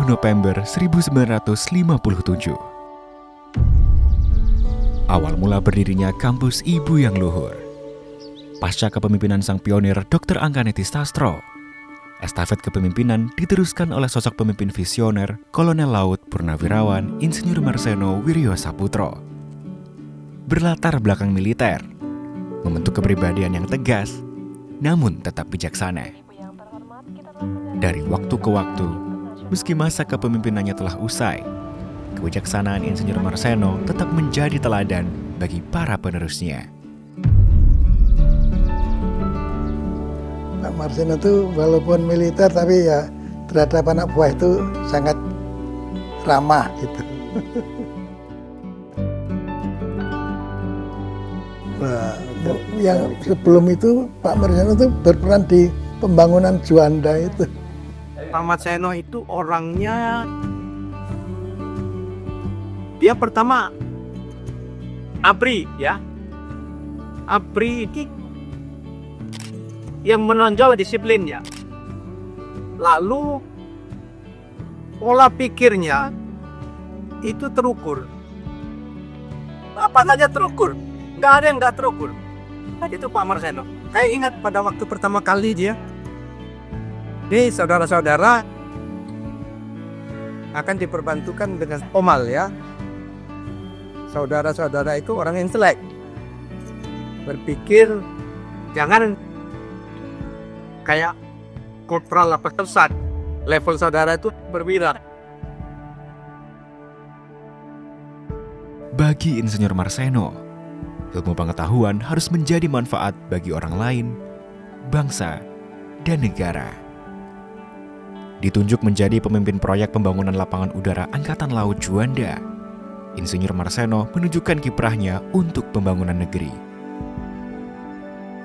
November 1957. Awal mula berdirinya kampus Ibu yang Luhur. Pasca kepemimpinan sang pionir Dr. Angkaneti Sastro, estafet kepemimpinan diteruskan oleh sosok pemimpin visioner Kolonel Laut Purnawirawan Insinyur Marseno Wiryo Saputro. Berlatar belakang militer, membentuk kepribadian yang tegas, namun tetap bijaksana. Dari waktu ke waktu, meski masa kepemimpinannya telah usai, kebijaksanaan Insinyur Marseno tetap menjadi teladan bagi para penerusnya. Pak Marseno itu walaupun militer tapi ya terhadap anak buah itu sangat ramah gitu. Nah, yang sebelum itu Pak Marseno itu berperan di pembangunan Juanda itu. Pak Marseno itu orangnya, dia pertama ABRI ya. ABRI ini yang menonjol disiplinnya. Lalu pola pikirnya itu terukur. Apa saja terukur, nggak ada yang nggak terukur. Itu Pak Marseno. Saya ingat pada waktu pertama kali dia, saudara-saudara akan diperbantukan dengan omal ya. Saudara-saudara itu orang intelek, berpikir jangan kayak korporal apa pesat, level saudara itu berbeda. Bagi Insinyur Marseno, ilmu pengetahuan harus menjadi manfaat bagi orang lain, bangsa, dan negara. Ditunjuk menjadi pemimpin proyek pembangunan lapangan udara Angkatan Laut Juanda, Insinyur Marseno menunjukkan kiprahnya untuk pembangunan negeri.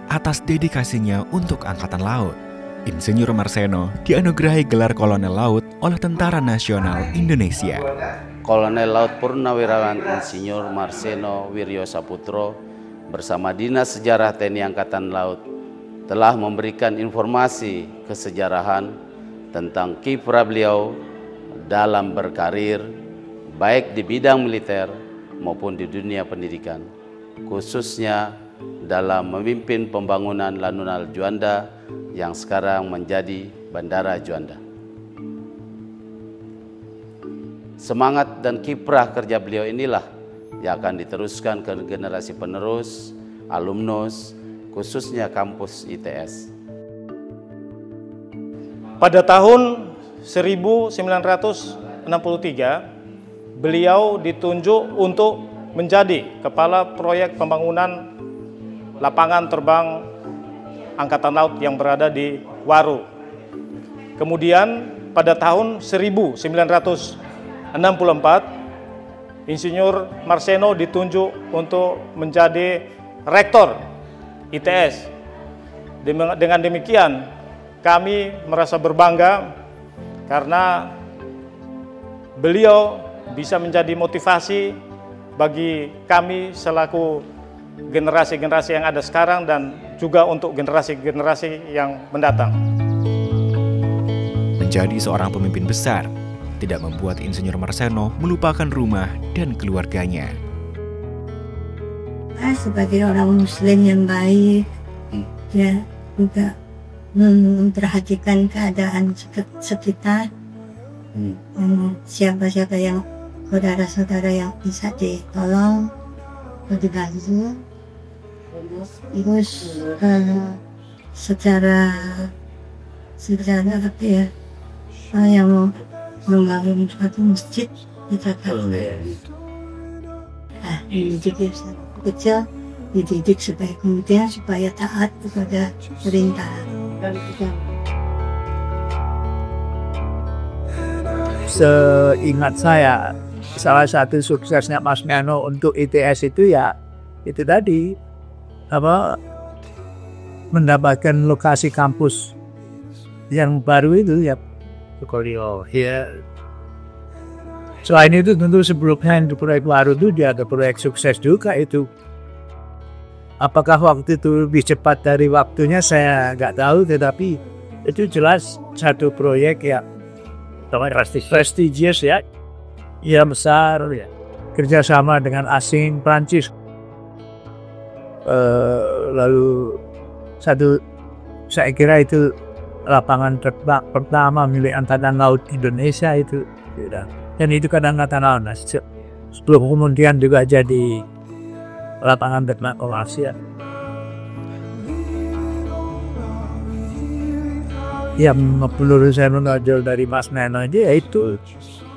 Atas dedikasinya untuk Angkatan Laut, Insinyur Marseno dianugerahi gelar Kolonel Laut oleh Tentara Nasional Indonesia. Kolonel Laut Purnawirawan Insinyur Marseno Wiryo Saputro bersama Dinas Sejarah TNI Angkatan Laut telah memberikan informasi kesejarahan tentang kiprah beliau dalam berkarir baik di bidang militer maupun di dunia pendidikan, khususnya dalam memimpin pembangunan Lanunal Juanda yang sekarang menjadi Bandara Juanda. Semangat dan kiprah kerja beliau inilah yang akan diteruskan ke generasi penerus, alumnus, khususnya kampus ITS. Pada tahun 1963, beliau ditunjuk untuk menjadi kepala proyek pembangunan lapangan terbang Angkatan Laut yang berada di Waru. Kemudian pada tahun 1964, Insinyur Marseno ditunjuk untuk menjadi rektor ITS. Dengan demikian, kami merasa berbangga karena beliau bisa menjadi motivasi bagi kami selaku generasi-generasi yang ada sekarang dan juga untuk generasi-generasi yang mendatang. Menjadi seorang pemimpin besar tidak membuat Insinyur Marseno melupakan rumah dan keluarganya. Sebagai orang Muslim yang baik, ya juga memperhatikan keadaan sekitar, siapa-siapa yang saudara-saudara yang bisa ditolong atau dibantu. Terus secara apa ya, yang membangun suatu masjid di Jakarta. Dididik kecil, dididik supaya kemudian supaya taat kepada perintah. Seingat saya, salah satu suksesnya Mas Meno untuk ITS itu ya itu tadi mendapatkan lokasi kampus yang baru itu ya. Selain itu tentu sebelumnya untuk proyek baru itu dia ada proyek sukses juga itu. Apakah waktu itu lebih cepat dari waktunya saya nggak tahu, tetapi itu jelas satu proyek ya prestigious ya, ya besar ya, kerjasama dengan asing Prancis. Lalu saya kira itu lapangan terbang pertama milik Angkatan Laut Indonesia itu, dan itu kan Angkatan Laut. Nah, sebelum kemudian juga jadi lapangan terbang komersial. Yang perlu saya menonjol dari Mas Neno aja yaitu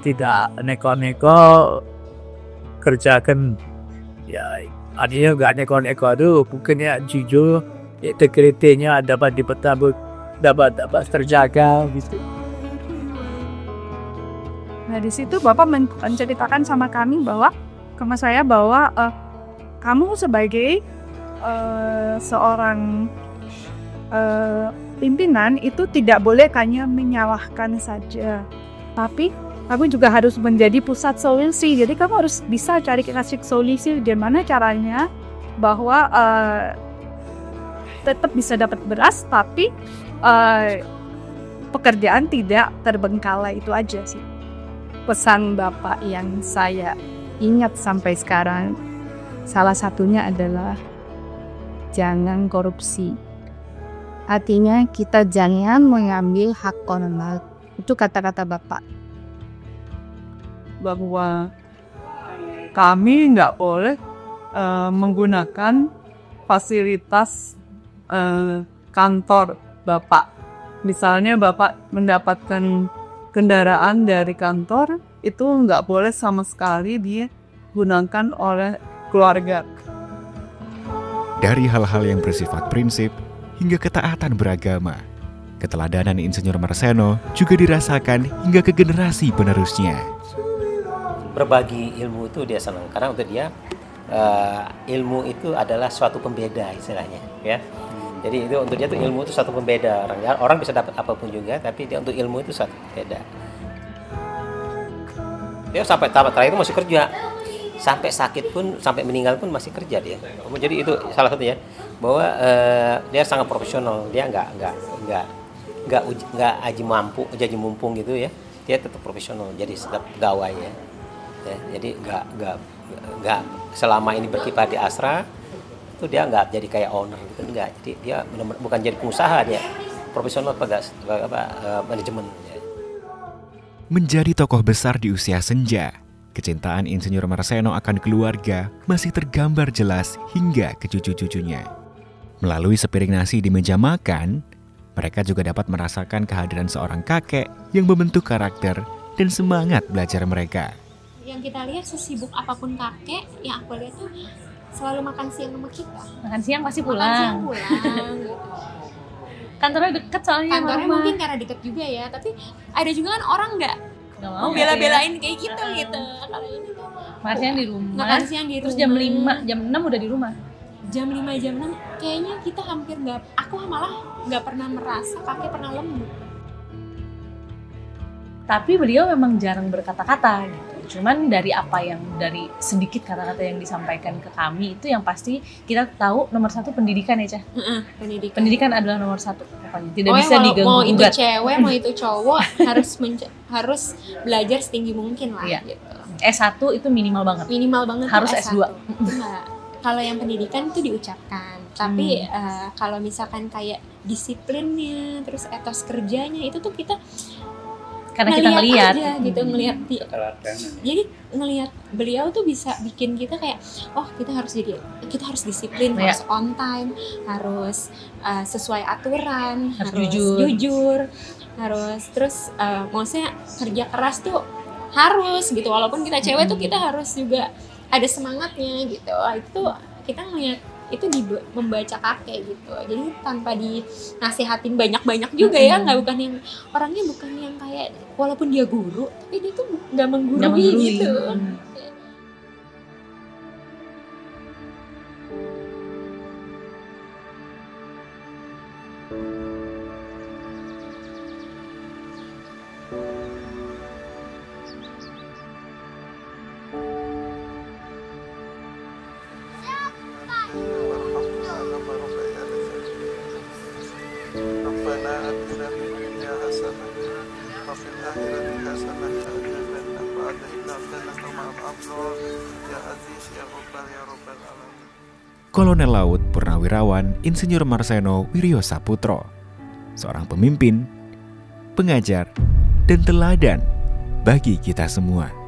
tidak neko-neko kerjakan, ya artinya nggak neko-neko itu mungkin ya jujur, integritasnya dapat dapat terjaga gitu. Nah di situ Bapak menceritakan sama kami bahwa kamu sebagai seorang pimpinan itu tidak boleh hanya menyalahkan saja, tapi kamu juga harus menjadi pusat solusi. Jadi kamu harus bisa cari kasih solusi gimana caranya bahwa tetap bisa dapat beras, tapi pekerjaan tidak terbengkalai. Itu aja sih pesan Bapak yang saya ingat sampai sekarang. Salah satunya adalah jangan korupsi. Artinya kita jangan mengambil hak orang lain. Itu kata-kata Bapak. Bahwa kami nggak boleh menggunakan fasilitas kantor Bapak. Misalnya Bapak mendapatkan kendaraan dari kantor, itu nggak boleh sama sekali digunakan oleh keluarga. Dari hal-hal yang bersifat prinsip hingga ketaatan beragama, keteladanan Insinyur Marseno juga dirasakan hingga ke generasi penerusnya. Berbagi ilmu itu dia senang, karena untuk dia ilmu itu adalah suatu pembeda istilahnya, ya. Jadi itu untuk dia tuh ilmu itu suatu pembeda. Orang bisa dapat apapun juga, tapi dia untuk ilmu itu suatu pembeda. Dia sampai tahap terakhir itu masih kerja, sampai sakit pun, sampai meninggal pun masih kerja dia. Jadi itu salah satunya bahwa dia sangat profesional. Dia nggak aji mumpung gitu ya. Dia tetap profesional, jadi tetap pegawai ya. Jadi nggak selama ini berkiprah di Astra itu dia nggak jadi kayak owner gitu, enggak. Jadi dia benar-benar bukan jadi pengusaha, dia profesional manajemen. Ya. Menjadi tokoh besar di usia senja, kecintaan Insinyur Marseno akan keluarga masih tergambar jelas hingga ke cucu-cucunya. Melalui sepiring nasi di meja makan, mereka juga dapat merasakan kehadiran seorang kakek yang membentuk karakter dan semangat belajar mereka. Yang kita lihat sesibuk apapun kakek, yang aku lihat tuh selalu makan siang sama kita. Makan siang pasti pulang. Makan siang pulang gitu. Kantornya deket soalnya. Kantornya mungkin karena deket juga ya, tapi ada juga kan orang nggak mau bela-belain kayak gitu gitu. Kalau ini tuh makan siang di rumah. Makan siang di rumah. Terus jam 5, jam 6 udah di rumah. Jam 5, jam 6 kayaknya kita hampir nggak, aku malah nggak pernah merasa kakek pernah lembut. Tapi beliau memang jarang berkata-kata gitu. Cuman dari sedikit kata-kata yang disampaikan ke kami itu yang pasti kita tahu nomor satu pendidikan ya, Cah. Pendidikan adalah nomor satu pokoknya. Tidak bisa diganggu. Mau itu cewek, mau itu cowok harus belajar setinggi mungkin lah gitu. S1 itu minimal banget. Minimal banget. Harus S2. Kalau yang pendidikan itu diucapkan. Tapi kalau misalkan kayak disiplinnya, terus etos kerjanya itu tuh kita karena kita ngelihat gitu, jadi ngelihat beliau tuh bisa bikin kita kayak kita harus disiplin, harus on time, harus sesuai aturan, harus jujur, harus terus maksudnya kerja keras tuh harus gitu, walaupun kita cewek tuh kita harus juga ada semangatnya gitu. Itu kita ngelihat itu membaca kakek gitu, jadi tanpa dinasihatin banyak-banyak juga ya, orangnya bukan yang kayak walaupun dia guru tapi dia tuh nggak menggurui gitu. Kolonel Laut Purnawirawan Insinyur Marseno Wiryo Saputro, seorang pemimpin, pengajar, dan teladan bagi kita semua.